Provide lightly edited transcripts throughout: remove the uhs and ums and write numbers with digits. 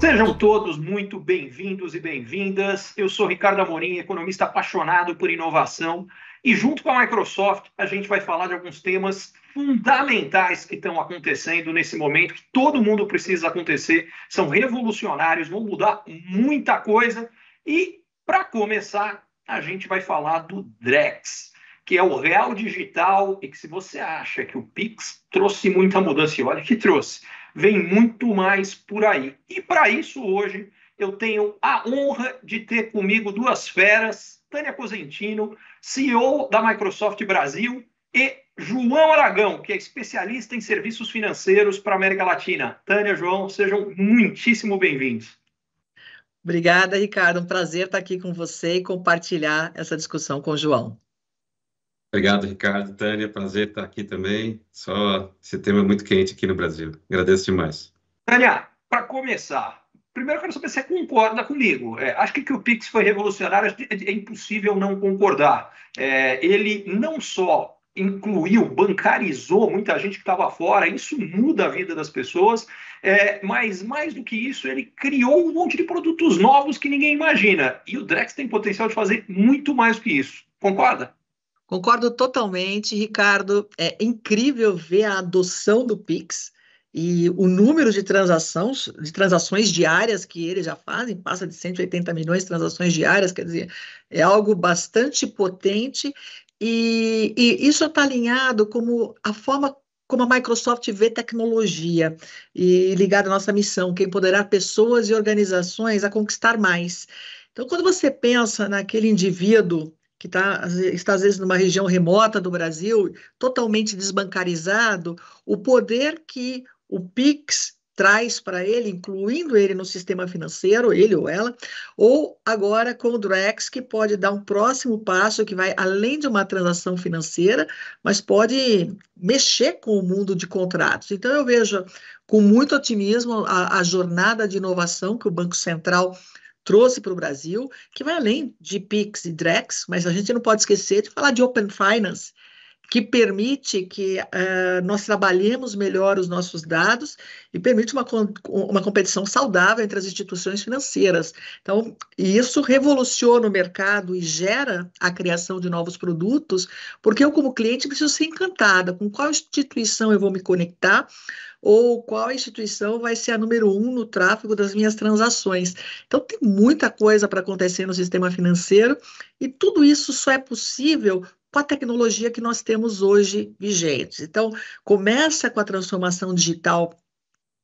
Sejam todos muito bem-vindos e bem-vindas. Eu sou Ricardo Amorim, economista apaixonado por inovação, e junto com a Microsoft a gente vai falar de alguns temas fundamentais que estão acontecendo nesse momento, que todo mundo precisa acontecer, são revolucionários, vão mudar muita coisa. E, para começar, a gente vai falar do Drex, que é o real digital, e que, se você acha que o Pix trouxe muita mudança, e olha que trouxe, vem muito mais por aí. E para isso, hoje, eu tenho a honra de ter comigo duas feras, Tânia Cosentino, CEO da Microsoft Brasil, e João Aragão, que é especialista em serviços financeiros para a América Latina. Tânia, João, sejam muitíssimo bem-vindos. Obrigada, Ricardo. Um prazer estar aqui com você e compartilhar essa discussão com o João. Obrigado, Ricardo. Tânia, prazer estar aqui também. Só esse tema é muito quente aqui no Brasil. Agradeço demais. Tânia, para começar, primeiro eu quero saber se você concorda comigo. Acho que o Pix foi revolucionário, é impossível não concordar. Ele não só incluiu, bancarizou muita gente que estava fora, isso muda a vida das pessoas, mas mais do que isso, ele criou um monte de produtos novos que ninguém imagina. E o Drex tem potencial de fazer muito mais do que isso. Concorda? Concordo totalmente, Ricardo. É incrível ver a adoção do Pix e o número de transações diárias que eles já fazem, passa de 180 milhões de transações diárias, quer dizer, é algo bastante potente e isso está alinhado como a forma como a Microsoft vê tecnologia e ligado à nossa missão, que é empoderar pessoas e organizações a conquistar mais. Então, quando você pensa naquele indivíduo que está, às vezes, numa região remota do Brasil, totalmente desbancarizado, o poder que o Pix traz para ele, incluindo ele no sistema financeiro, ele ou ela, ou agora com o Drex, que pode dar um próximo passo que vai além de uma transação financeira, mas pode mexer com o mundo de contratos. Então, eu vejo com muito otimismo a jornada de inovação que o Banco Central trouxe para o Brasil, que vai além de Pix e Drex, mas a gente não pode esquecer de falar de Open Finance, que permite que nós trabalhemos melhor os nossos dados e permite uma competição saudável entre as instituições financeiras. Então, isso revoluciona o mercado e gera a criação de novos produtos, porque eu, como cliente, preciso ser encantada com qual instituição eu vou me conectar, ou qual instituição vai ser a número 1 no tráfego das minhas transações. Então, tem muita coisa para acontecer no sistema financeiro e tudo isso só é possível com a tecnologia que nós temos hoje vigente. Então, começa com a transformação digital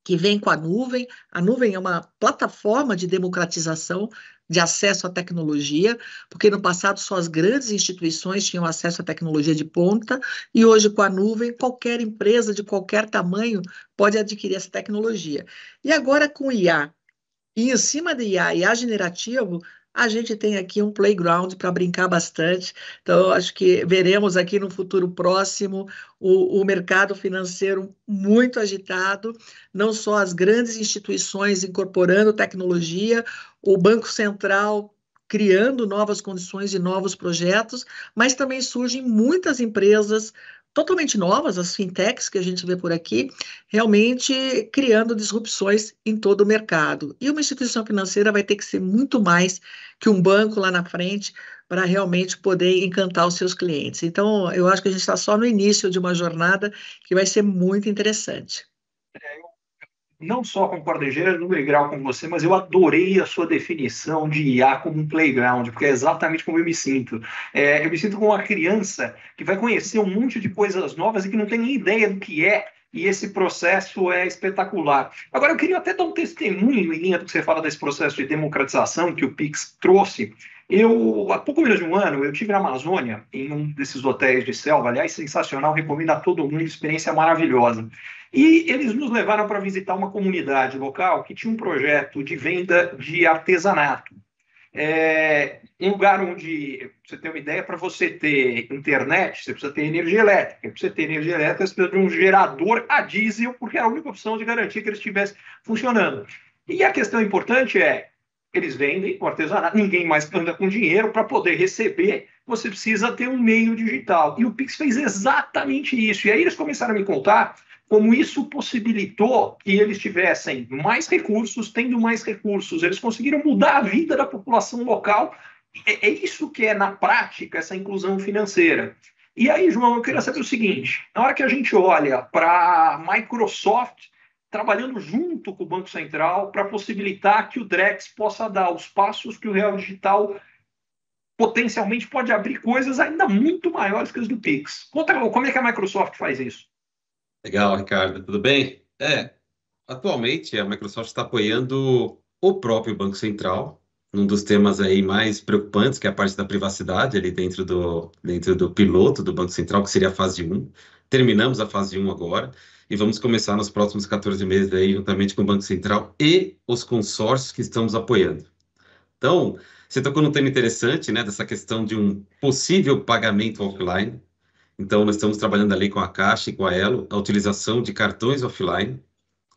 que vem com a nuvem. A nuvem é uma plataforma de democratização de acesso à tecnologia, porque no passado só as grandes instituições tinham acesso à tecnologia de ponta, e hoje com a nuvem, qualquer empresa de qualquer tamanho pode adquirir essa tecnologia. E agora com o IA, e em cima do IA generativo, a gente tem aqui um playground para brincar bastante. Então, acho que veremos aqui no futuro próximo o mercado financeiro muito agitado, não só as grandes instituições incorporando tecnologia, o Banco Central criando novas condições e novos projetos, mas também surgem muitas empresas totalmente novas, as fintechs que a gente vê por aqui, realmente criando disrupções em todo o mercado. E uma instituição financeira vai ter que ser muito mais que um banco lá na frente para realmente poder encantar os seus clientes. Então, eu acho que a gente está só no início de uma jornada que vai ser muito interessante. Não só concordo em gênero e grau com você, mas eu adorei a sua definição de IA como um playground, porque é exatamente como eu me sinto. Eu me sinto como uma criança que vai conhecer um monte de coisas novas e que não tem nem ideia do que é, e esse processo é espetacular. Agora, eu queria até dar um testemunho em linha do que você fala desse processo de democratização que o Pix trouxe. Há pouco menos de um ano, eu estive na Amazônia, em um desses hotéis de selva, aliás, sensacional, recomendo a todo mundo, experiência maravilhosa. E eles nos levaram para visitar uma comunidade local que tinha um projeto de venda de artesanato. Um lugar onde, pra você ter uma ideia, para você ter internet, você precisa ter energia elétrica. Para você ter energia elétrica, você precisa de um gerador a diesel, porque era a única opção de garantir que ele estivesse funcionando. E a questão importante é, eles vendem o artesanato, ninguém mais anda com dinheiro. Para poder receber, você precisa ter um meio digital. E o Pix fez exatamente isso. E aí eles começaram a me contar como isso possibilitou que eles tivessem mais recursos, tendo mais recursos. Eles conseguiram mudar a vida da população local. É isso que é, na prática, essa inclusão financeira. E aí, João, eu queria saber o seguinte: na hora que a gente olha para a Microsoft trabalhando junto com o Banco Central para possibilitar que o Drex possa dar os passos que o Real Digital potencialmente pode abrir coisas ainda muito maiores que as do Pix. Conta como é que a Microsoft faz isso. Legal, Ricardo, tudo bem? Atualmente a Microsoft está apoiando o próprio Banco Central, num dos temas aí mais preocupantes, que é a parte da privacidade, ali dentro do piloto do Banco Central, que seria a fase 1. Terminamos a fase 1 agora, e vamos começar nos próximos 14 meses aí, juntamente com o Banco Central e os consórcios que estamos apoiando. Então, você tocou num tema interessante, né, dessa questão de um possível pagamento offline. Então, nós estamos trabalhando ali com a Caixa e com a Elo, a utilização de cartões offline.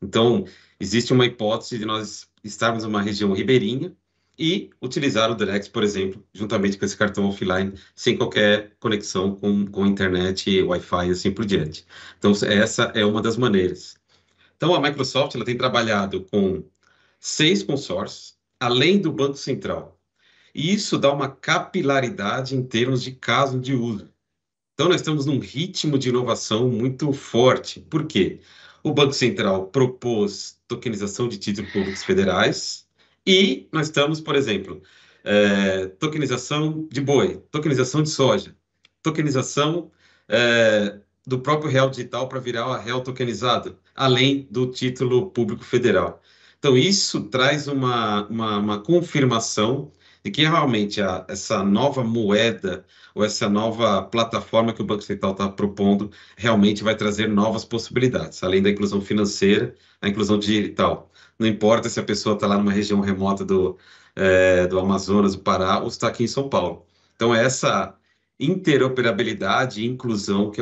Então, existe uma hipótese de nós estarmos numa região ribeirinha e utilizar o Drex, por exemplo, juntamente com esse cartão offline, sem qualquer conexão com internet, Wi-Fi e assim por diante. Então, essa é uma das maneiras. Então, a Microsoft ela tem trabalhado com 6 consórcios, além do Banco Central. E isso dá uma capilaridade em termos de caso de uso. Então, nós estamos num ritmo de inovação muito forte. Por quê? O Banco Central propôs tokenização de títulos públicos federais e nós estamos, por exemplo, tokenização de boi, tokenização de soja, tokenização do próprio real digital para virar real tokenizado, além do título público federal. Então, isso traz uma confirmação de que realmente essa nova moeda ou essa nova plataforma que o Banco Central está propondo realmente vai trazer novas possibilidades, além da inclusão financeira, a inclusão digital. Não importa se a pessoa está lá numa região remota do Amazonas, do Pará, ou está aqui em São Paulo. Então, essa interoperabilidade e inclusão que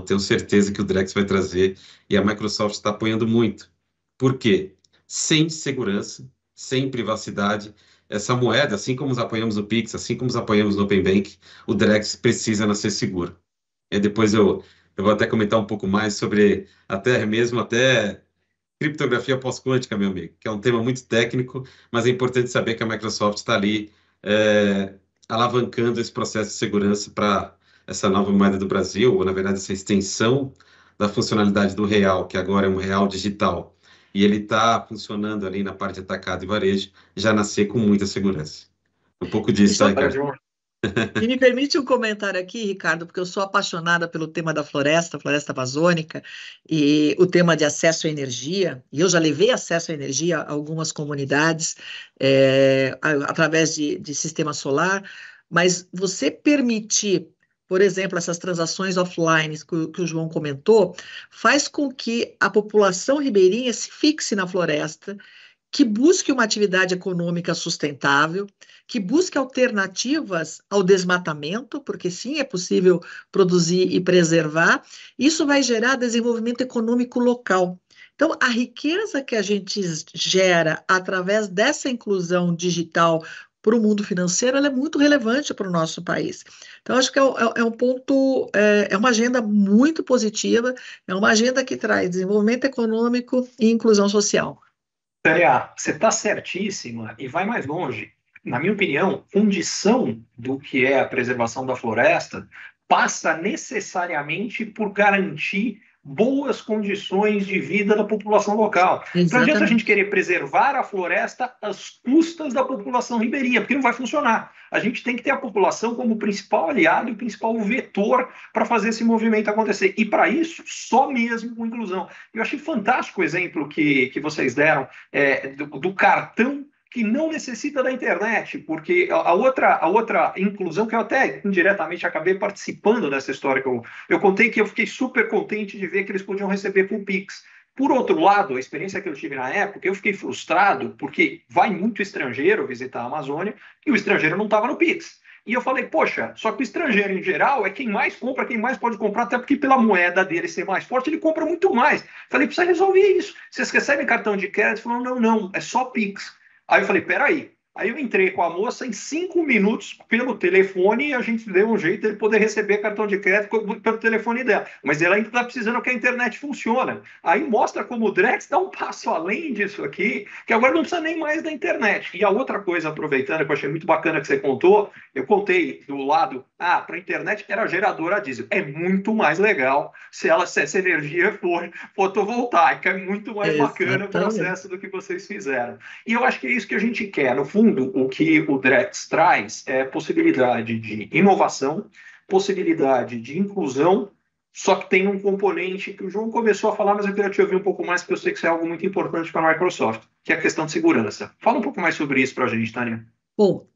tenho certeza que o Drex vai trazer e a Microsoft está apoiando muito. Por quê? Sem segurança, sem privacidade, essa moeda, assim como nos apoiamos no Pix, assim como nos apoiamos no Open Bank, o Drex precisa nascer seguro. E depois eu vou até comentar um pouco mais sobre até criptografia pós-quântica, meu amigo, que é um tema muito técnico, mas é importante saber que a Microsoft está ali alavancando esse processo de segurança para essa nova moeda do Brasil, ou na verdade essa extensão da funcionalidade do real, que agora é um real digital, e ele está funcionando ali na parte de atacado e varejo, já nascer com muita segurança. Um pouco disso, tá, Ricardo? E me permite um comentário aqui, Ricardo, porque eu sou apaixonada pelo tema da floresta amazônica, e o tema de acesso à energia, e eu já levei acesso à energia a algumas comunidades através de sistema solar, mas você permitir, por exemplo, essas transações offline que o João comentou, faz com que a população ribeirinha se fixe na floresta, que busque uma atividade econômica sustentável, que busque alternativas ao desmatamento, porque sim, é possível produzir e preservar. Isso vai gerar desenvolvimento econômico local. Então, a riqueza que a gente gera através dessa inclusão digital para o mundo financeiro, ela é muito relevante para o nosso país. Então, acho que é um ponto, é uma agenda muito positiva, é uma agenda que traz desenvolvimento econômico e inclusão social. Tânia, você está certíssima e vai mais longe. Na minha opinião, condição do que é a preservação da floresta passa necessariamente por garantir boas condições de vida da população local. Não adianta a gente querer preservar a floresta às custas da população ribeirinha, porque não vai funcionar. A gente tem que ter a população como principal aliado e principal vetor para fazer esse movimento acontecer. E para isso, só mesmo com inclusão. Eu achei fantástico o exemplo que vocês deram do cartão que não necessita da internet, porque a outra inclusão, que eu até indiretamente acabei participando dessa história, que eu contei, que eu fiquei super contente de ver que eles podiam receber por Pix. Por outro lado, a experiência que eu tive na época, eu fiquei frustrado, porque vai muito estrangeiro visitar a Amazônia, e o estrangeiro não estava no Pix. E eu falei, poxa, só que o estrangeiro em geral é quem mais compra, quem mais pode comprar, até porque pela moeda dele ser mais forte, ele compra muito mais. Falei, precisa resolver isso. Vocês recebem cartão de crédito? Falaram, não, é só Pix. Aí eu falei, peraí. Aí eu entrei com a moça em 5 minutos pelo telefone e a gente deu um jeito de poder receber cartão de crédito pelo telefone dela. Mas ela ainda está precisando que a internet funcione. Aí mostra como o Drex dá um passo além disso aqui, que agora não precisa nem mais da internet. E a outra coisa, aproveitando, que eu achei muito bacana que você contou, eu contei do lado, para a internet era geradora a diesel. É muito mais legal se essa energia for fotovoltaica, é muito mais bacana o Exatamente. processo do que vocês fizeram. E eu acho que é isso que a gente quer. No fundo, o que o Drex traz é possibilidade de inovação, possibilidade de inclusão, só que tem um componente que o João começou a falar, mas eu queria te ouvir um pouco mais, porque eu sei que isso é algo muito importante para a Microsoft, que é a questão de segurança. Fala um pouco mais sobre isso para a gente, Tânia. Bom,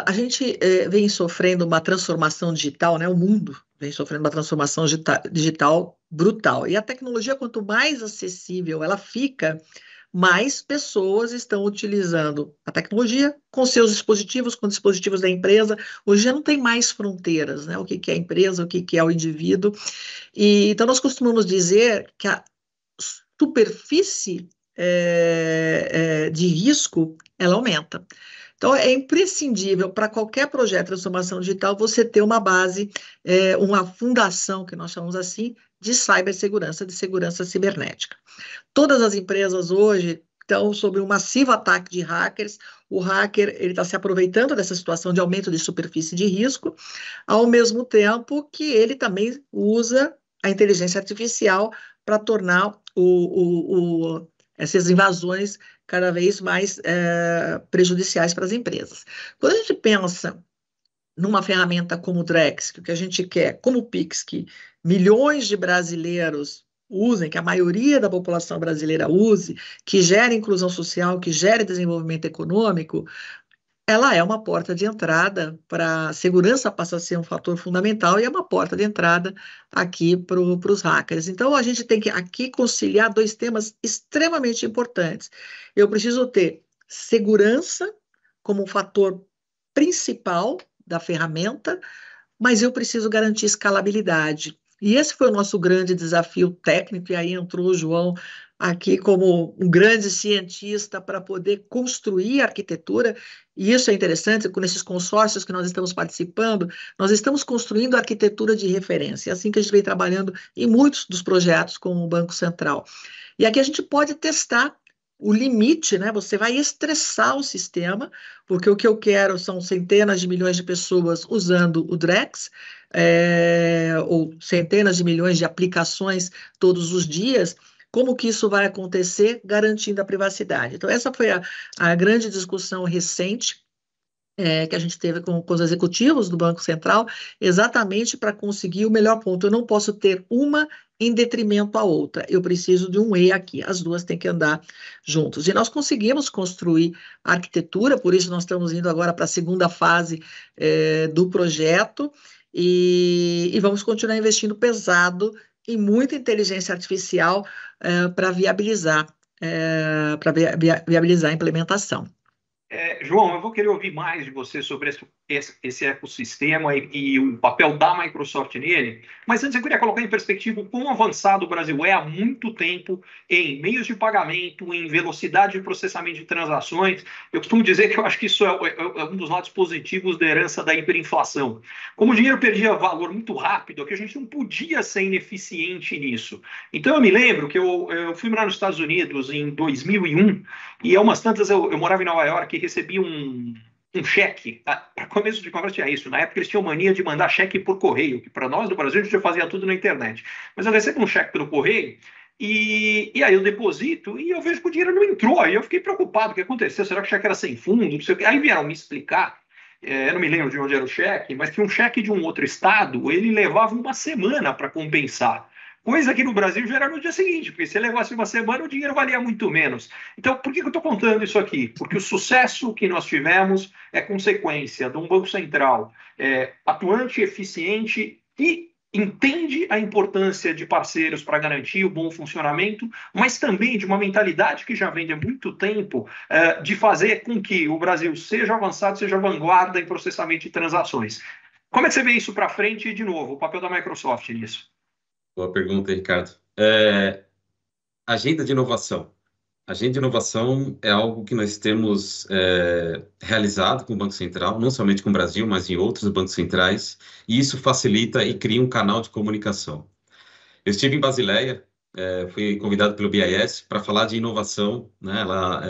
a gente vem sofrendo uma transformação digital, né? O mundo vem sofrendo uma transformação digital brutal. E a tecnologia, quanto mais acessível ela fica, mais pessoas estão utilizando a tecnologia com seus dispositivos, com dispositivos da empresa. Hoje já não tem mais fronteiras, né? O que que é a empresa, o que que é o indivíduo. E, então, nós costumamos dizer que a superfície de risco, ela aumenta. Então, é imprescindível para qualquer projeto de transformação digital você ter uma base, uma fundação, que nós chamamos assim, de cibersegurança, de segurança cibernética. Todas as empresas hoje estão sob um massivo ataque de hackers. O hacker ele está se aproveitando dessa situação de aumento de superfície de risco, ao mesmo tempo que ele também usa a inteligência artificial para tornar essas invasões cada vez mais prejudiciais para as empresas. Quando a gente pensa numa ferramenta como o Drex, que o que a gente quer, como o Pix, que milhões de brasileiros usem, que a maioria da população brasileira use, que gere inclusão social, que gere desenvolvimento econômico, ela é uma porta de entrada para a segurança, passa a ser um fator fundamental e é uma porta de entrada aqui para os hackers. Então, a gente tem que aqui conciliar dois temas extremamente importantes. Eu preciso ter segurança como um fator principal da ferramenta, mas eu preciso garantir escalabilidade. E esse foi o nosso grande desafio técnico, e aí entrou o João aqui como um grande cientista para poder construir a arquitetura, e isso é interessante, com esses consórcios que nós estamos participando, nós estamos construindo a arquitetura de referência, é assim que a gente vem trabalhando em muitos dos projetos com o Banco Central. E aqui a gente pode testar o limite, né? Você vai estressar o sistema, porque o que eu quero são centenas de milhões de pessoas usando o Drex, ou centenas de milhões de aplicações todos os dias. Como que isso vai acontecer, garantindo a privacidade? Então, essa foi a grande discussão recente que a gente teve com os executivos do Banco Central, exatamente para conseguir o melhor ponto. Eu não posso ter uma em detrimento à outra, eu preciso de um E aqui, as duas têm que andar juntos. E nós conseguimos construir a arquitetura, por isso nós estamos indo agora para a segunda fase do projeto, e vamos continuar investindo pesado em muita inteligência artificial para viabilizar a implementação. João, eu vou querer ouvir mais de você sobre esse ecossistema e o papel da Microsoft nele, mas antes eu queria colocar em perspectiva o quão avançado o Brasil é há muito tempo em meios de pagamento, em velocidade de processamento de transações. Eu costumo dizer que eu acho que isso é um dos lados positivos da herança da hiperinflação. Como o dinheiro perdia valor muito rápido, que a gente não podia ser ineficiente nisso. Então eu me lembro que eu fui morar nos Estados Unidos em 2001, e umas tantas eu morava em Nova York e recebi um cheque. Para começo de conversa tinha isso. Na época eles tinham mania de mandar cheque por correio, que para nós do Brasil a gente já fazia tudo na internet. Mas eu recebo um cheque pelo correio e aí eu deposito e eu vejo que o dinheiro não entrou. Aí eu fiquei preocupado. O que aconteceu? Será que o cheque era sem fundo? Não sei o quê. Aí vieram me explicar. Eu não me lembro de onde era o cheque, mas que um cheque de um outro estado ele levava uma semana para compensar. Coisa que no Brasil já era no dia seguinte, porque se levasse uma semana, o dinheiro valia muito menos. Então, por que eu estou contando isso aqui? Porque o sucesso que nós tivemos é consequência de um Banco Central atuante, eficiente e entende a importância de parceiros para garantir o bom funcionamento, mas também de uma mentalidade que já vem de muito tempo de fazer com que o Brasil seja avançado, seja vanguarda em processamento de transações. Como é que você vê isso para frente e, de novo, o papel da Microsoft nisso? Boa pergunta, Ricardo. Agenda de inovação. agenda de inovação é algo que nós temos realizado com o Banco Central, não somente com o Brasil, mas em outros bancos centrais, e isso facilita e cria um canal de comunicação. Eu estive em Basileia, fui convidado pelo BIS para falar de inovação, né, lá,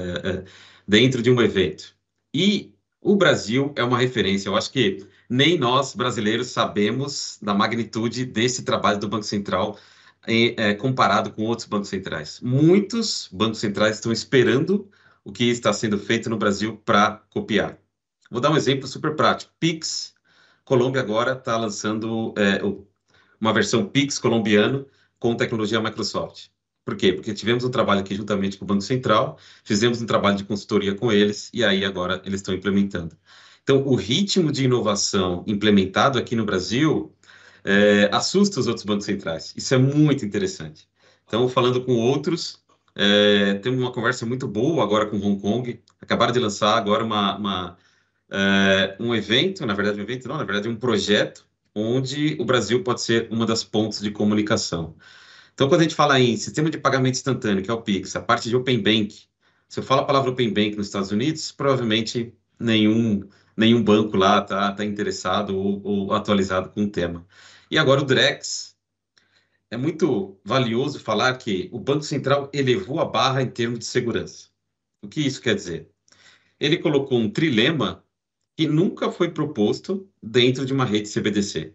dentro de um evento. E o Brasil é uma referência. Eu acho que nem nós, brasileiros, sabemos da magnitude desse trabalho do Banco Central comparado com outros bancos centrais. Muitos bancos centrais estão esperando o que está sendo feito no Brasil para copiar. Vou dar um exemplo super prático. Pix, Colômbia agora está lançando uma versão Pix colombiano com tecnologia Microsoft. Por quê? Porque tivemos um trabalho aqui juntamente com o Banco Central, fizemos um trabalho de consultoria com eles, e aí agora eles estão implementando. Então, o ritmo de inovação implementado aqui no Brasil assusta os outros bancos centrais. Isso é muito interessante. Então, falando com outros, temos uma conversa muito boa agora com Hong Kong. Acabaram de lançar agora um evento, na verdade, um projeto onde o Brasil pode ser uma das pontes de comunicação. Então, quando a gente fala em sistema de pagamento instantâneo, que é o Pix, a parte de Open Bank, se eu falo a palavra Open Bank nos Estados Unidos, provavelmente nenhum banco lá está interessado ou atualizado com o tema. E agora o Drex. É muito valioso falar que o Banco Central elevou a barra em termos de segurança. O que isso quer dizer? Ele colocou um trilema que nunca foi proposto dentro de uma rede CBDC.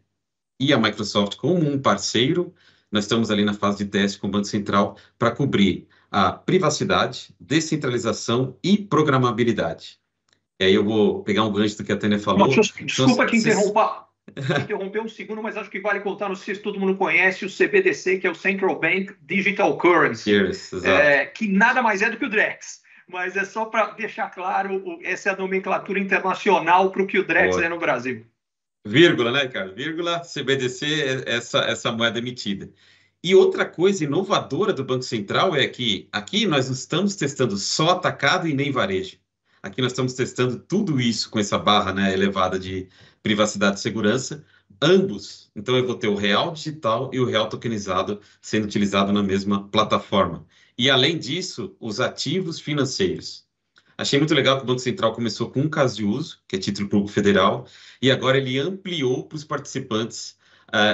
E a Microsoft, como um parceiro, nós estamos ali na fase de teste com o Banco Central para cobrir a privacidade, descentralização e programabilidade. E aí eu vou pegar um gancho do que a Tânia falou. Desculpa te interromper um segundo, mas acho que vale contar, não sei se todo mundo conhece o CBDC, que é o Central Bank Digital Currency, que nada mais é do que o Drex. Mas é só para deixar claro, essa é a nomenclatura internacional para o que o Drex é no Brasil. Vírgula, né, cara? Vírgula, CBDC, essa moeda emitida. E outra coisa inovadora do Banco Central é que aqui nós não estamos testando só atacado e nem varejo. Aqui nós estamos testando tudo isso com essa barra, né, elevada de privacidade e segurança, ambos. Então eu vou ter o real digital e o real tokenizado sendo utilizado na mesma plataforma. E além disso, os ativos financeiros. Achei muito legal que o Banco Central começou com um caso de uso, que é título público federal, e agora ele ampliou para os participantes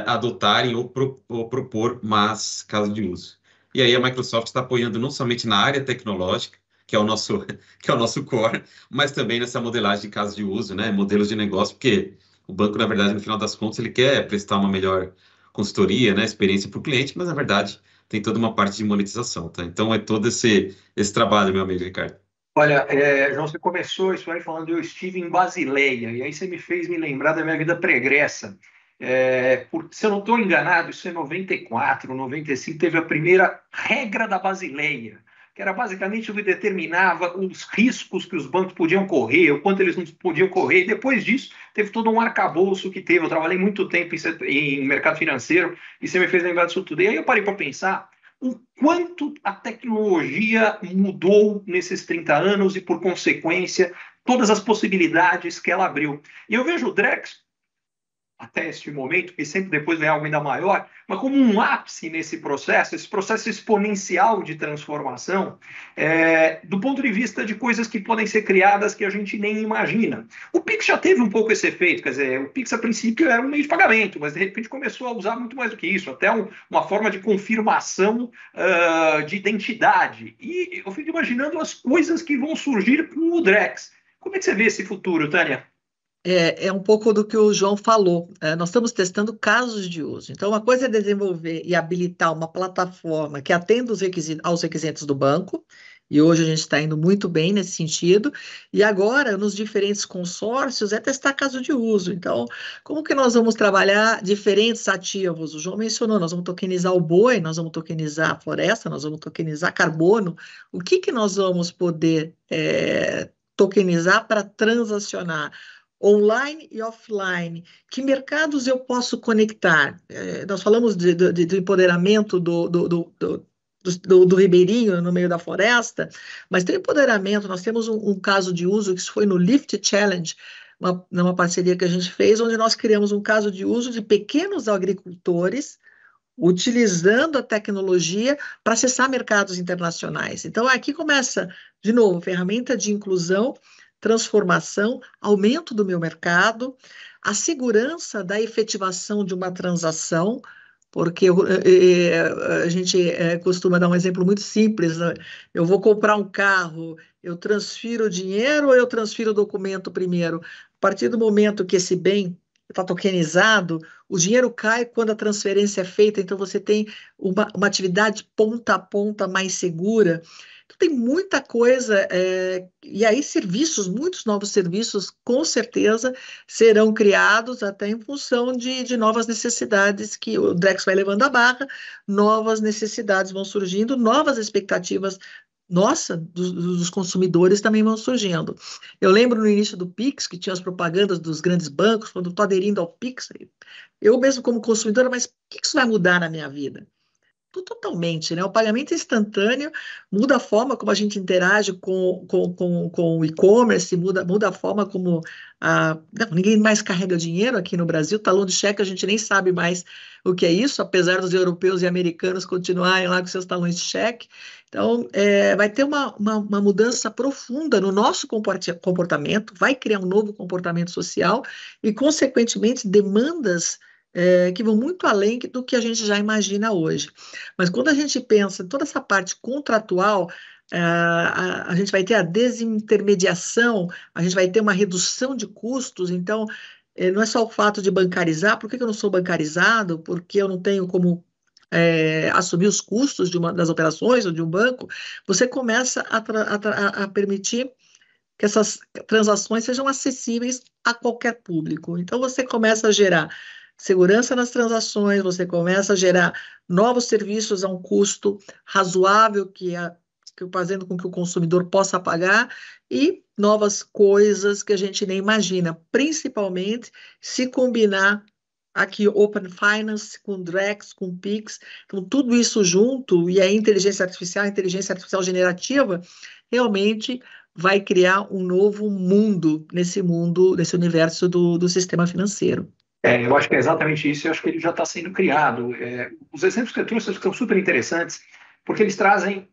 adotarem ou propor mais casos de uso. E aí a Microsoft está apoiando não somente na área tecnológica, que é o nosso core, mas também nessa modelagem de casos de uso, né, modelos de negócio, porque o banco, na verdade, no final das contas, ele quer prestar uma melhor consultoria, né, experiência para o cliente, mas, na verdade, tem toda uma parte de monetização, tá? Então, é todo esse trabalho, meu amigo Ricardo. Olha, João, você começou isso aí falando, eu estive em Basileia, e aí você me fez me lembrar da minha vida pregressa. Se eu não estou enganado, isso é 94, 95, teve a primeira regra da Basileia, que era basicamente o que determinava os riscos que os bancos podiam correr, o quanto eles não podiam correr. E depois disso, teve todo um arcabouço que teve. Eu trabalhei muito tempo em mercado financeiro e você me fez lembrar disso tudo. E aí eu parei para pensar o quanto a tecnologia mudou nesses 30 anos e, por consequência, todas as possibilidades que ela abriu. E eu vejo o Drex, até este momento, que sempre depois vem algo ainda maior, mas como um ápice nesse processo, esse processo exponencial de transformação, do ponto de vista de coisas que podem ser criadas que a gente nem imagina. O Pix já teve um pouco esse efeito, quer dizer, o Pix a princípio era um meio de pagamento, mas de repente começou a usar muito mais do que isso, até uma forma de confirmação de identidade. E eu fico imaginando as coisas que vão surgir com o Drex. Como é que você vê esse futuro, Tânia? É um pouco do que o João falou. Nós estamos testando casos de uso. Então, uma coisa é desenvolver e habilitar uma plataforma que atenda aos requisitos do banco, e hoje a gente está indo muito bem nesse sentido, e agora, nos diferentes consórcios, é testar caso de uso. Então, como que nós vamos trabalhar diferentes ativos? O João mencionou, nós vamos tokenizar o boi, nós vamos tokenizar a floresta, nós vamos tokenizar carbono. O que nós vamos poder tokenizar para transacionar? Online e offline, que mercados eu posso conectar? Nós falamos do empoderamento do ribeirinho no meio da floresta, mas tem empoderamento, nós temos um caso de uso que foi no Lift Challenge, numa parceria que a gente fez, onde nós criamos um caso de uso de pequenos agricultores, utilizando a tecnologia para acessar mercados internacionais. Então, aqui começa, de novo, ferramenta de inclusão, transformação, aumento do meu mercado, a segurança da efetivação de uma transação, porque a gente costuma dar um exemplo muito simples, né? Eu vou comprar um carro, eu transfiro o dinheiro ou eu transfiro o documento primeiro? A partir do momento que esse bem está tokenizado, o dinheiro cai quando a transferência é feita, então você tem uma atividade ponta a ponta mais segura. Então, tem muita coisa, e aí serviços, muitos novos serviços, com certeza, serão criados até em função de novas necessidades que o Drex vai levando a barra, novas necessidades vão surgindo, novas expectativas, nossa, dos consumidores também vão surgindo. Eu lembro no início do Pix, que tinha as propagandas dos grandes bancos, quando estou aderindo ao Pix, eu mesmo como consumidora, mas o que isso vai mudar na minha vida? Totalmente, né? O pagamento instantâneo muda a forma como a gente interage com o e-commerce, muda a forma como ninguém mais carrega dinheiro aqui no Brasil, talão de cheque a gente nem sabe mais o que é isso, apesar dos europeus e americanos continuarem lá com seus talões de cheque. Então, vai ter uma mudança profunda no nosso comportamento, vai criar um novo comportamento social e, consequentemente, demandas que vão muito além do que a gente já imagina hoje. Mas quando a gente pensa em toda essa parte contratual, a gente vai ter a desintermediação, a gente vai ter uma redução de custos, então não é só o fato de bancarizar, por que eu não sou bancarizado? Porque eu não tenho como assumir os custos das operações ou de um banco, você começa a permitir que essas transações sejam acessíveis a qualquer público. Então, você começa a gerar segurança nas transações, você começa a gerar novos serviços a um custo razoável, fazendo com que o consumidor possa pagar, e novas coisas que a gente nem imagina, principalmente se combinar aqui Open Finance com Drex, com Pix, então tudo isso junto, e a inteligência artificial generativa, realmente vai criar um novo mundo, nesse universo do sistema financeiro. Eu acho que é exatamente isso, eu acho que ele já está sendo criado. Os exemplos que eu trouxe são super interessantes, porque eles trazem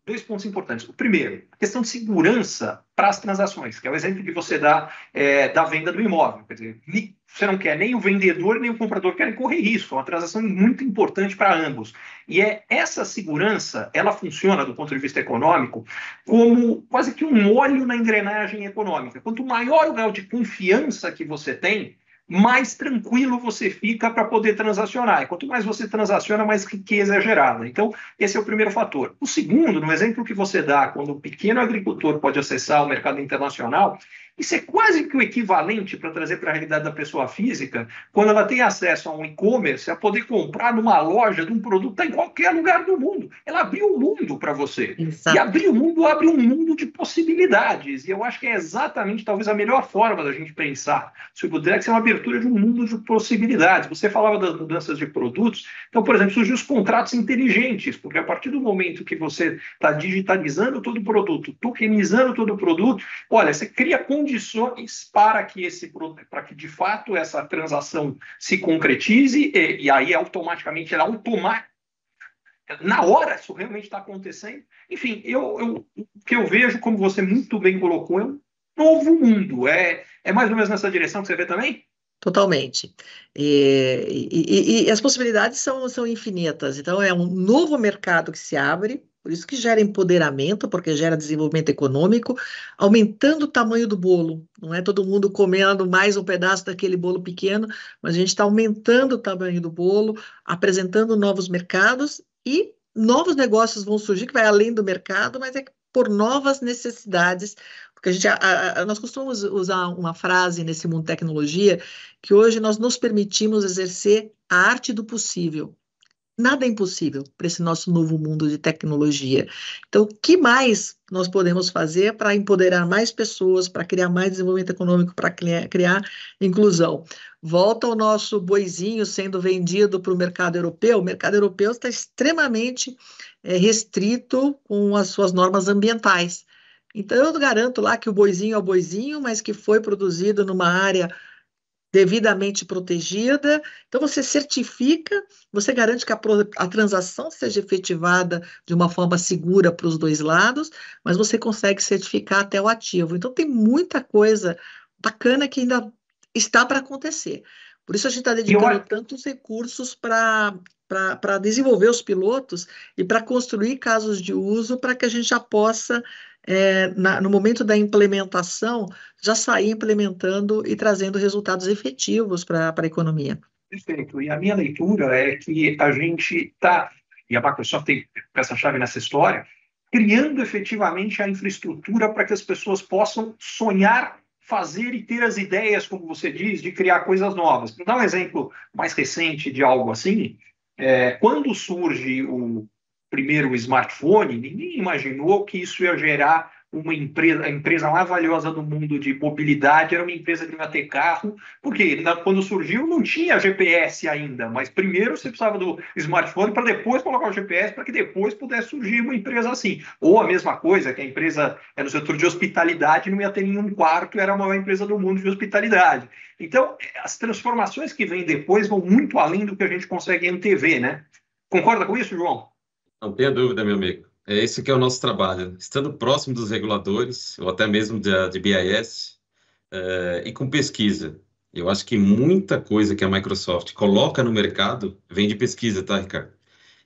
dois pontos importantes. O primeiro, a questão de segurança para as transações, que é o exemplo que você dá da venda do imóvel. Quer dizer, você não quer nem o vendedor nem o comprador querem correr risco, é uma transação muito importante para ambos. E essa segurança, ela funciona do ponto de vista econômico como quase que um óleo na engrenagem econômica. Quanto maior o grau de confiança que você tem, mais tranquilo você fica para poder transacionar. E quanto mais você transaciona, mais riqueza é gerada. Então, esse é o primeiro fator. O segundo, no exemplo que você dá, quando o pequeno agricultor pode acessar o mercado internacional, isso é quase que o equivalente para trazer para a realidade da pessoa física, quando ela tem acesso a um e-commerce, a poder comprar numa loja de um produto em qualquer lugar do mundo. Ela abriu o mundo para você. Exato. E abrir o mundo abre um mundo de possibilidades. E eu acho que é exatamente, talvez, a melhor forma da gente pensar sobre o Drex é uma abertura de um mundo de possibilidades. Você falava das mudanças de produtos. Então, por exemplo, surgiu os contratos inteligentes, porque a partir do momento que você está digitalizando todo o produto, tokenizando todo o produto, olha, você cria condições para que de fato essa transação se concretize e aí automaticamente na hora isso realmente está acontecendo. Enfim, o que eu vejo, como você muito bem colocou, é um novo mundo. É mais ou menos nessa direção que você vê também? Totalmente. E as possibilidades são infinitas. Então, é um novo mercado que se abre, por isso que gera empoderamento, porque gera desenvolvimento econômico, aumentando o tamanho do bolo. Não é todo mundo comendo mais um pedaço daquele bolo pequeno, mas a gente está aumentando o tamanho do bolo, apresentando novos mercados e novos negócios vão surgir, que vai além do mercado, mas é por novas necessidades. Porque nós costumamos usar uma frase nesse mundo de tecnologia, que hoje nós nos permitimos exercer a arte do possível. Nada é impossível para esse nosso novo mundo de tecnologia. Então, o que mais nós podemos fazer para empoderar mais pessoas, para criar mais desenvolvimento econômico, para criar inclusão? Volta ao nosso boizinho sendo vendido para o mercado europeu. O mercado europeu está extremamente restrito com as suas normas ambientais. Então, eu garanto lá que o boizinho é o boizinho, mas que foi produzido numa área devidamente protegida. Então, você certifica, você garante que a transação seja efetivada de uma forma segura para os dois lados, mas você consegue certificar até o ativo. Então, tem muita coisa bacana que ainda está para acontecer. Por isso, a gente está E eu, dedicando tantos recursos para desenvolver os pilotos e para construir casos de uso para que a gente já possa, no momento da implementação, já sair implementando e trazendo resultados efetivos para a economia. perfeito. E a minha leitura é que a gente está, e a Microsoft tem peça-chave nessa história, criando efetivamente a infraestrutura para que as pessoas possam sonhar, fazer e ter as ideias, como você diz, de criar coisas novas. Para dar um exemplo mais recente de algo assim, quando surge o primeiro smartphone, ninguém imaginou que isso ia gerar uma empresa, a empresa mais valiosa do mundo de mobilidade era uma empresa que ia ter carro, porque quando surgiu não tinha GPS ainda, mas primeiro você precisava do smartphone para depois colocar o GPS, para que depois pudesse surgir uma empresa assim. Ou a mesma coisa, que a empresa é no setor de hospitalidade, não ia ter nenhum quarto, era a maior empresa do mundo de hospitalidade. Então, as transformações que vêm depois vão muito além do que a gente consegue antever, né? Concorda com isso, João? Não tenha dúvida, meu amigo. É esse que é o nosso trabalho. Estando próximo dos reguladores, ou até mesmo de BIS, e com pesquisa. Eu acho que muita coisa que a Microsoft coloca no mercado vem de pesquisa, tá, Ricardo?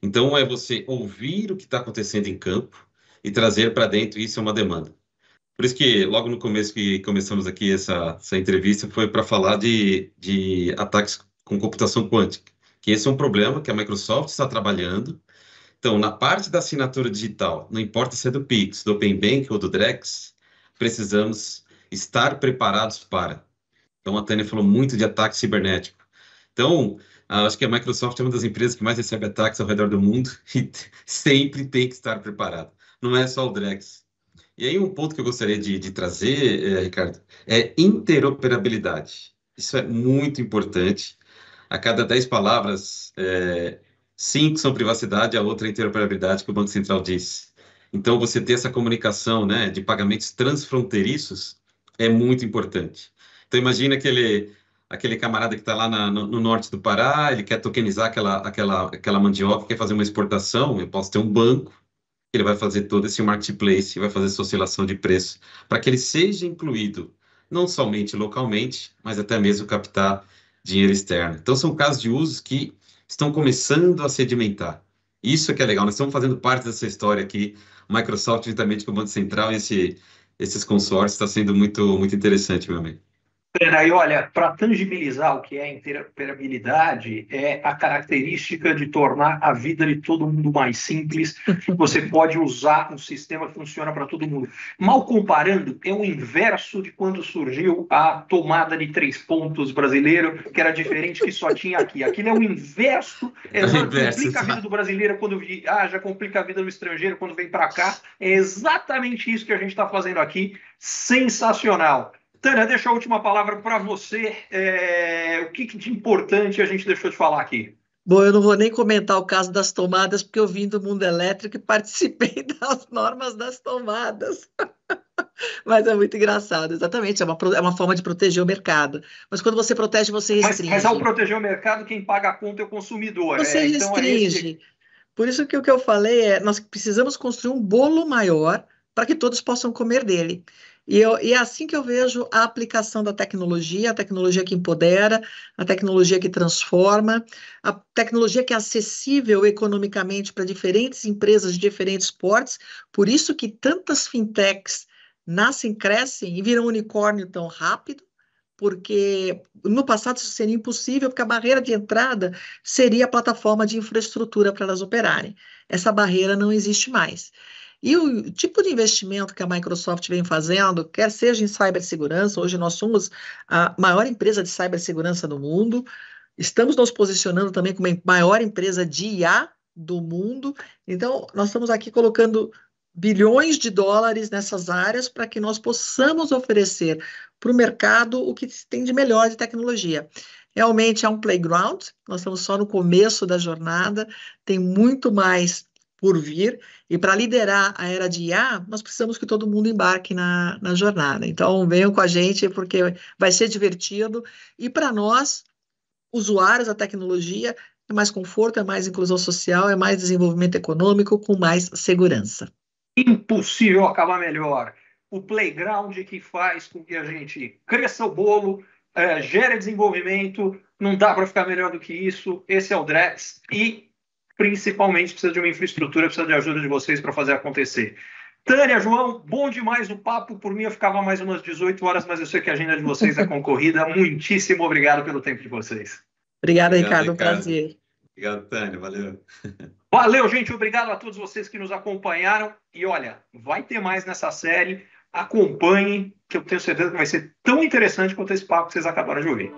Então, é você ouvir o que está acontecendo em campo e trazer para dentro, isso é uma demanda. Por isso que logo no começo que começamos aqui essa entrevista foi para falar de ataques com computação quântica, que esse é um problema que a Microsoft está trabalhando. Então, na parte da assinatura digital, não importa se é do Pix, do Open Bank ou do Drex, precisamos estar preparados para. Então, a Tânia falou muito de ataque cibernético. Então, acho que a Microsoft é uma das empresas que mais recebe ataques ao redor do mundo e sempre tem que estar preparado. Não é só o Drex. E aí, um ponto que eu gostaria de trazer, Ricardo, é interoperabilidade. Isso é muito importante. A cada 10 palavras, 5 são privacidade, a outra é interoperabilidade, que o Banco Central diz. Então, você ter essa comunicação, né, de pagamentos transfronteiriços é muito importante. Então, imagina aquele camarada que está lá no norte do Pará, ele quer tokenizar aquela mandioca, quer fazer uma exportação, eu posso ter um banco, ele vai fazer todo esse marketplace, vai fazer essa oscilação de preço, para que ele seja incluído, não somente localmente, mas até mesmo captar dinheiro externo. Então, são casos de usos que estão começando a sedimentar. Isso é que é legal, nós estamos fazendo parte dessa história aqui, Microsoft, juntamente com o Banco Central, esses consórcios, está sendo muito, muito interessante, meu amigo. E olha, para tangibilizar o que é interoperabilidade, é a característica de tornar a vida de todo mundo mais simples. Você pode usar um sistema que funciona para todo mundo. Mal comparando, é o inverso de quando surgiu a tomada de 3 pontos brasileiro, que era diferente, que só tinha aqui. Aquilo é o inverso, complica a vida do brasileiro quando viaja, complica a vida do estrangeiro quando vem para cá. É exatamente isso que a gente está fazendo aqui. Sensacional. Tânia, deixa a última palavra para você. O que de importante a gente deixou de falar aqui? Bom, eu não vou nem comentar o caso das tomadas, porque eu vim do mundo elétrico e participei das normas das tomadas. Mas é muito engraçado, exatamente, é uma forma de proteger o mercado. Mas quando você protege, você restringe. Mas ao proteger o mercado, quem paga a conta é o consumidor. Você restringe. Então Por isso que o que eu falei é, nós precisamos construir um bolo maior para que todos possam comer dele. E é assim que eu vejo a aplicação da tecnologia, a tecnologia que empodera, a tecnologia que transforma, a tecnologia que é acessível economicamente para diferentes empresas de diferentes portes. Por isso que tantas fintechs nascem, crescem e viram unicórnio tão rápido, porque no passado isso seria impossível, porque a barreira de entrada seria a plataforma de infraestrutura para elas operarem. Essa barreira não existe mais. E o tipo de investimento que a Microsoft vem fazendo, quer seja em cibersegurança, hoje nós somos a maior empresa de cibersegurança do mundo, estamos nos posicionando também como a maior empresa de IA do mundo, então nós estamos aqui colocando bilhões de dólares nessas áreas para que nós possamos oferecer para o mercado o que tem de melhor de tecnologia. Realmente é um playground, nós estamos só no começo da jornada, tem muito mais por vir, e para liderar a era de IA, nós precisamos que todo mundo embarque na jornada. Então, venham com a gente, porque vai ser divertido, e para nós, usuários da tecnologia, é mais conforto, é mais inclusão social, é mais desenvolvimento econômico, com mais segurança. Impossível acabar melhor. O playground que faz com que a gente cresça o bolo, gere desenvolvimento, não dá para ficar melhor do que isso. Esse é o Drex e, principalmente, precisa de uma infraestrutura, precisa de ajuda de vocês para fazer acontecer. Tânia, João, bom demais o papo. Por mim, eu ficava mais umas 18 horas, mas eu sei que a agenda de vocês é concorrida. Muitíssimo obrigado pelo tempo de vocês. Obrigada, Ricardo. Um prazer. Obrigado, Tânia. Valeu. Valeu, gente. Obrigado a todos vocês que nos acompanharam. E olha, vai ter mais nessa série. Acompanhem, que eu tenho certeza que vai ser tão interessante quanto esse papo que vocês acabaram de ouvir.